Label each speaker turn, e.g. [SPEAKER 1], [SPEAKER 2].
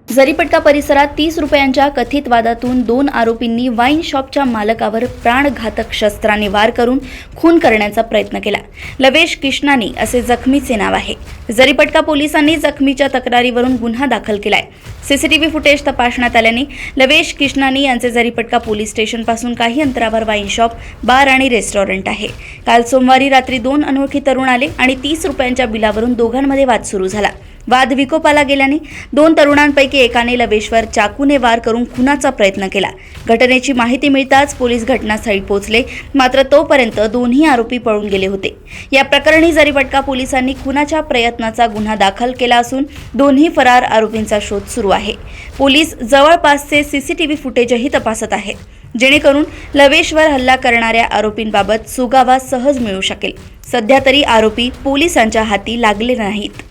[SPEAKER 1] जरीपटका परिसरात 30 रुपयांच्या कथित वादातून 2 आरोपींनी वाईन शॉपच्या मालकावर प्राणघातक शस्त्राने वार करून खून करण्याचा प्रयत्न केला। लवेश किशनानी असे जखमीचे नाव आहे। जरीपटका पोलिसांनी जखमीच्या तक्रारीवरून गुन्हा दाखल केलाय। सीसीटीव्ही फुटेज तपासण्यात आल्याने लवेश किशनानी यांचे जरीपटका पोलीस स्टेशन पासून काही अंतरावर वाईन शॉप, बार आणि रेस्टॉरंट आहे। काल सोमवारी रात्री 2 अनोळखी तरुण आले आणि 30 रुपयांच्या बिलावरून दोघांमध्ये वाद सुरू झाला। वाद विकोपाला गेल्याने 2 तरुणांपैकी एकाने लवेशवर चाकूने वार करून खुनाचा प्रयत्न केला। घटनेची माहिती मिळताच पोलीस घटनास्थळी पोहोचले, मात्र तोपर्यंत दोन्ही आरोपी पळून गेले होते। या प्रकरणी जरीपटका पोलिसांनी खुनाच्या प्रयत्नाचा गुन्हा दाखल केला असून दोन्ही फरार आरोपींचा शोध सुरू आहे। पोलीस जवळपासचे सीसीटीव्ही फुटेजही तपासत आहेत, जेणेकरून लवेशवर हल्ला करणाऱ्या आरोपींबाबत सुगावा सहज मिळू शकेल। सध्या तरी आरोपी पोलिसांच्या हाती लागले नाहीत।